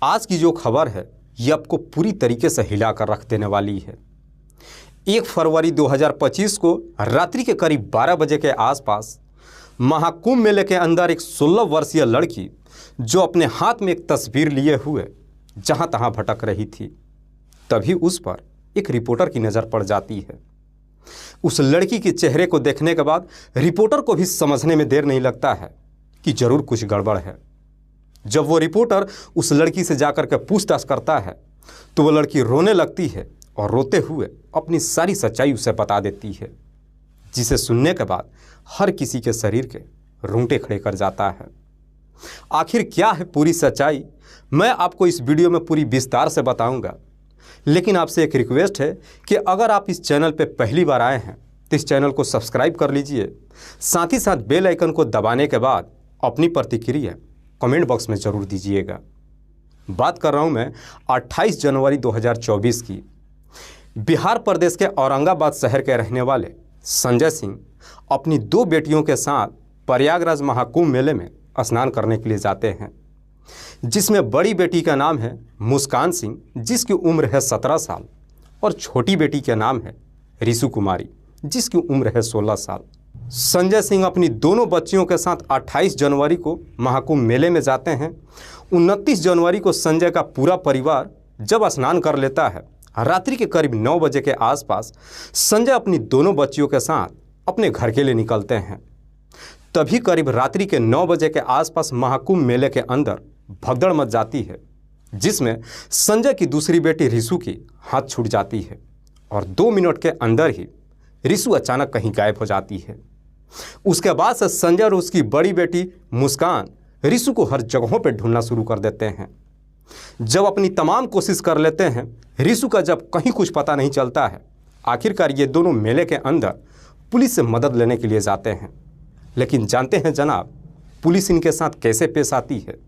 आज की जो खबर है ये आपको पूरी तरीके से हिला कर रख देने वाली है। 1 फरवरी 2025 को रात्रि के करीब 12 बजे के आसपास महाकुंभ मेले के अंदर एक 16 वर्षीय लड़की जो अपने हाथ में एक तस्वीर लिए हुए जहां तहां भटक रही थी, तभी उस पर एक रिपोर्टर की नज़र पड़ जाती है। उस लड़की के चेहरे को देखने के बाद रिपोर्टर को भी समझने में देर नहीं लगता है कि जरूर कुछ गड़बड़ है। जब वो रिपोर्टर उस लड़की से जाकर के पूछताछ करता है तो वो लड़की रोने लगती है और रोते हुए अपनी सारी सच्चाई उसे बता देती है, जिसे सुनने के बाद हर किसी के शरीर के रोंगटे खड़े कर जाता है। आखिर क्या है पूरी सच्चाई, मैं आपको इस वीडियो में पूरी विस्तार से बताऊंगा। लेकिन आपसे एक रिक्वेस्ट है कि अगर आप इस चैनल पर पहली बार आए हैं तो इस चैनल को सब्सक्राइब कर लीजिए, साथ ही साथ बेल आइकन को दबाने के बाद अपनी प्रतिक्रिया कमेंट बॉक्स में ज़रूर दीजिएगा। बात कर रहा हूं मैं 28 जनवरी 2024 की। बिहार प्रदेश के औरंगाबाद शहर के रहने वाले संजय सिंह अपनी 2 बेटियों के साथ प्रयागराज महाकुंभ मेले में स्नान करने के लिए जाते हैं, जिसमें बड़ी बेटी का नाम है मुस्कान सिंह जिसकी उम्र है 17 साल और छोटी बेटी का नाम है रिशु कुमारी जिसकी उम्र है 16 साल। संजय सिंह अपनी दोनों बच्चियों के साथ 28 जनवरी को महाकुंभ मेले में जाते हैं। 29 जनवरी को संजय का पूरा परिवार जब स्नान कर लेता है, रात्रि के करीब 9 बजे के आसपास संजय अपनी दोनों बच्चियों के साथ अपने घर के लिए निकलते हैं। तभी करीब रात्रि के 9 बजे के आसपास महाकुंभ मेले के अंदर भगदड़ मच जाती है, जिसमें संजय की दूसरी बेटी रिशु की हाथ छूट जाती है और 2 मिनट के अंदर ही रिशु अचानक कहीं गायब हो जाती है। उसके बाद से संजय और उसकी बड़ी बेटी मुस्कान रिशु को हर जगहों पर ढूंढना शुरू कर देते हैं। जब अपनी तमाम कोशिश कर लेते हैं, रिशु का जब कहीं कुछ पता नहीं चलता है, आखिरकार ये दोनों मेले के अंदर पुलिस से मदद लेने के लिए जाते हैं। लेकिन जानते हैं जनाब, पुलिस इनके साथ कैसे पेश आती है।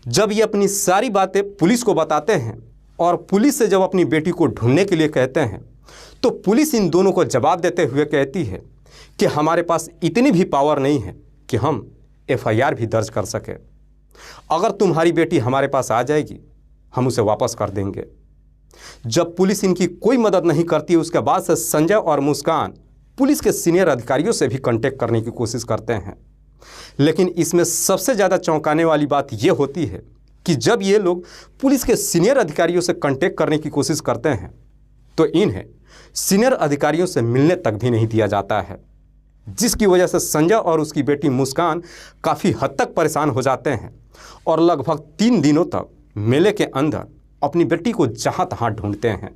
जब ये अपनी सारी बातें पुलिस को बताते हैं और पुलिस से जब अपनी बेटी को ढूंढने के लिए कहते हैं, तो पुलिस इन दोनों को जवाब देते हुए कहती है कि हमारे पास इतनी भी पावर नहीं है कि हम FIR भी दर्ज कर सके। अगर तुम्हारी बेटी हमारे पास आ जाएगी, हम उसे वापस कर देंगे। जब पुलिस इनकी कोई मदद नहीं करती, उसके बाद से संजय और मुस्कान पुलिस के सीनियर अधिकारियों से भी कांटेक्ट करने की कोशिश करते हैं। लेकिन इसमें सबसे ज़्यादा चौंकाने वाली बात यह होती है कि जब ये लोग पुलिस के सीनियर अधिकारियों से कांटेक्ट करने की कोशिश करते हैं तो इन्हें सीनियर अधिकारियों से मिलने तक भी नहीं दिया जाता है, जिसकी वजह से संजय और उसकी बेटी मुस्कान काफ़ी हद तक परेशान हो जाते हैं और लगभग 3 दिनों तक मेले के अंदर अपनी बेटी को जहाँ तहाँ ढूंढते हैं।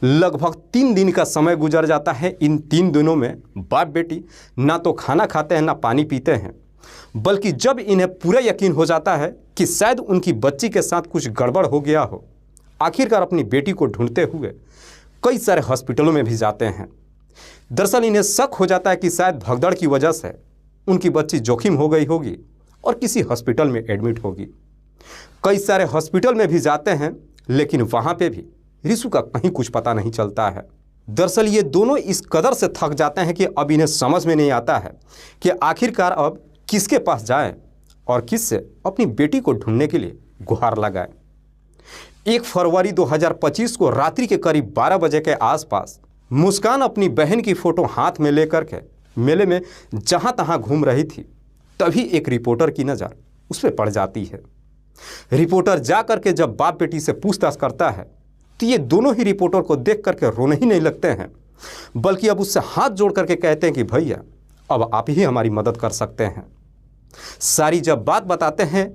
लगभग 3 दिन का समय गुजर जाता है। इन 3 दिनों में बाप बेटी ना तो खाना खाते हैं ना पानी पीते हैं, बल्कि जब इन्हें पूरा यकीन हो जाता है कि शायद उनकी बच्ची के साथ कुछ गड़बड़ हो गया हो, आखिरकार अपनी बेटी को ढूंढते हुए कई सारे हॉस्पिटलों में भी जाते हैं। दरअसल इन्हें शक हो जाता है कि शायद भगदड़ की वजह से उनकी बच्ची जोखिम हो गई होगी और किसी हॉस्पिटल में एडमिट होगी। कई सारे हॉस्पिटल में भी जाते हैं, लेकिन वहाँ पे भी रिशु का कहीं कुछ पता नहीं चलता है। दरअसल ये दोनों इस कदर से थक जाते हैं कि अब इन्हें समझ में नहीं आता है कि आखिरकार अब किसके पास जाएं और किससे अपनी बेटी को ढूंढने के लिए गुहार लगाएं। 1 फरवरी 2025 को रात्रि के करीब 12 बजे के आसपास मुस्कान अपनी बहन की फ़ोटो हाथ में लेकर के मेले में जहाँ तहाँ घूम रही थी, तभी एक रिपोर्टर की नज़र उस पर पड़ जाती है। रिपोर्टर जा कर के जब बाप बेटी से पूछताछ करता है तो ये दोनों ही रिपोर्टर को देख करके रोने ही नहीं लगते हैं, बल्कि अब उससे हाथ जोड़ करके कहते हैं कि भैया अब आप ही हमारी मदद कर सकते हैं। सारी जब बात बताते हैं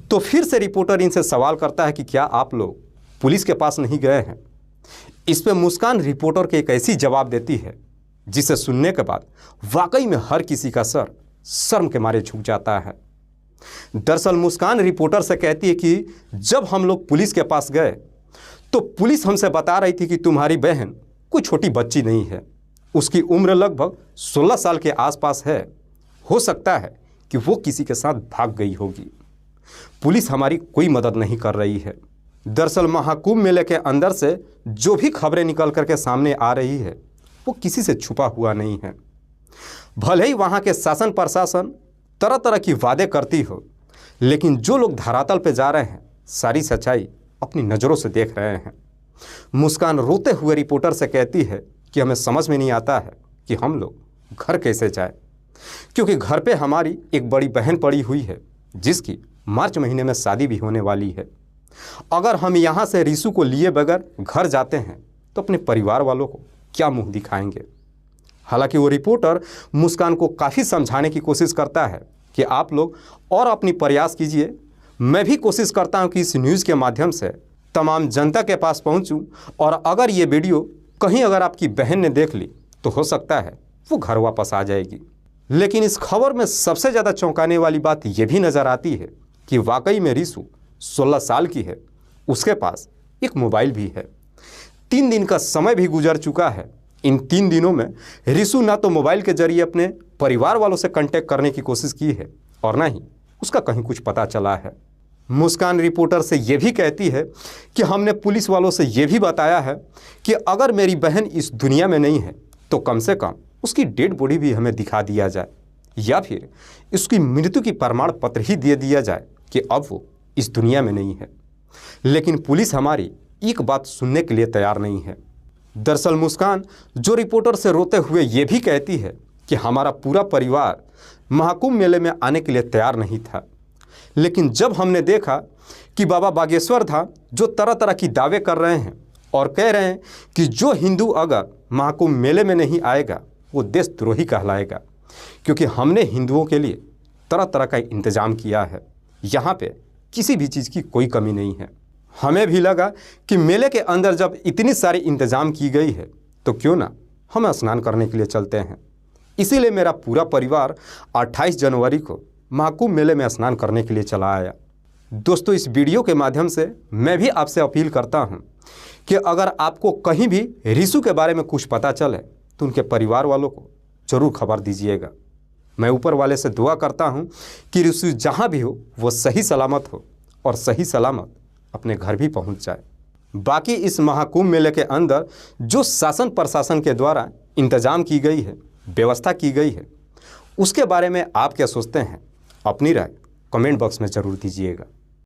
तो फिर से रिपोर्टर इनसे सवाल करता है कि क्या आप लोग पुलिस के पास नहीं गए हैं। इस पर मुस्कान रिपोर्टर के एक ऐसी जवाब देती है जिसे सुनने के बाद वाकई में हर किसी का सर शर्म के मारे झुक जाता है। दरअसल मुस्कान रिपोर्टर से कहती है कि जब हम लोग पुलिस के पास गए तो पुलिस हमसे बता रही थी कि तुम्हारी बहन कोई छोटी बच्ची नहीं है, उसकी उम्र लगभग 16 साल के आसपास है। हो सकता है कि वो किसी के साथ भाग गई होगी। पुलिस हमारी कोई मदद नहीं कर रही है। दरअसल महाकुंभ मेले के अंदर से जो भी खबरें निकल करके सामने आ रही है वो किसी से छुपा हुआ नहीं है। भले ही वहाँ के शासन प्रशासन तरह तरह की वादे करती हो, लेकिन जो लोग धरातल पे जा रहे हैं सारी सच्चाई अपनी नज़रों से देख रहे हैं। मुस्कान रोते हुए रिपोर्टर से कहती है कि हमें समझ में नहीं आता है कि हम लोग घर कैसे जाए, क्योंकि घर पे हमारी एक बड़ी बहन पड़ी हुई है जिसकी मार्च महीने में शादी भी होने वाली है। अगर हम यहाँ से रिसु को लिए बगैर घर जाते हैं तो अपने परिवार वालों को क्या मुंह दिखाएंगे। हालांकि वो रिपोर्टर मुस्कान को काफ़ी समझाने की कोशिश करता है कि आप लोग और अपनी प्रयास कीजिए। मैं भी कोशिश करता हूं कि इस न्यूज़ के माध्यम से तमाम जनता के पास पहुंचूं, और अगर ये वीडियो कहीं अगर आपकी बहन ने देख ली तो हो सकता है वो घर वापस आ जाएगी। लेकिन इस खबर में सबसे ज़्यादा चौंकाने वाली बात ये भी नज़र आती है कि वाकई में रिसु 16 साल की है, उसके पास एक मोबाइल भी है। 3 दिन का समय भी गुजर चुका है। इन 3 दिनों में रिसु ना तो मोबाइल के जरिए अपने परिवार वालों से कांटेक्ट करने की कोशिश की है और ना ही उसका कहीं कुछ पता चला है। मुस्कान रिपोर्टर से ये भी कहती है कि हमने पुलिस वालों से ये भी बताया है कि अगर मेरी बहन इस दुनिया में नहीं है तो कम से कम उसकी डेड बॉडी भी हमें दिखा दिया जाए, या फिर उसकी मृत्यु की प्रमाण पत्र ही दे दिया जाए कि अब वो इस दुनिया में नहीं है। लेकिन पुलिस हमारी एक बात सुनने के लिए तैयार नहीं है। दरअसल मुस्कान जो रिपोर्टर से रोते हुए ये भी कहती है कि हमारा पूरा परिवार महाकुंभ मेले में आने के लिए तैयार नहीं था, लेकिन जब हमने देखा कि बाबा बागेश्वर धाम जो तरह तरह की दावे कर रहे हैं और कह रहे हैं कि जो हिंदू अगर महाकुंभ मेले में नहीं आएगा वो देशद्रोही कहलाएगा, क्योंकि हमने हिंदुओं के लिए तरह तरह का इंतज़ाम किया है, यहाँ पे किसी भी चीज़ की कोई कमी नहीं है। हमें भी लगा कि मेले के अंदर जब इतनी सारी इंतज़ाम की गई है तो क्यों ना हम स्नान करने के लिए चलते हैं। इसीलिए मेरा पूरा परिवार 28 जनवरी को महाकुंभ मेले में स्नान करने के लिए चला आया। दोस्तों, इस वीडियो के माध्यम से मैं भी आपसे अपील करता हूं कि अगर आपको कहीं भी रिसु के बारे में कुछ पता चले तो उनके परिवार वालों को ज़रूर खबर दीजिएगा। मैं ऊपर वाले से दुआ करता हूं कि रिसु जहां भी हो वो सही सलामत हो और सही सलामत अपने घर भी पहुंच जाए। बाकी इस महाकुंभ मेले के अंदर जो शासन प्रशासन के द्वारा इंतजाम की गई है, व्यवस्था की गई है, उसके बारे में आप क्या सोचते हैं? अपनी राय कमेंट बॉक्स में ज़रूर दीजिएगा।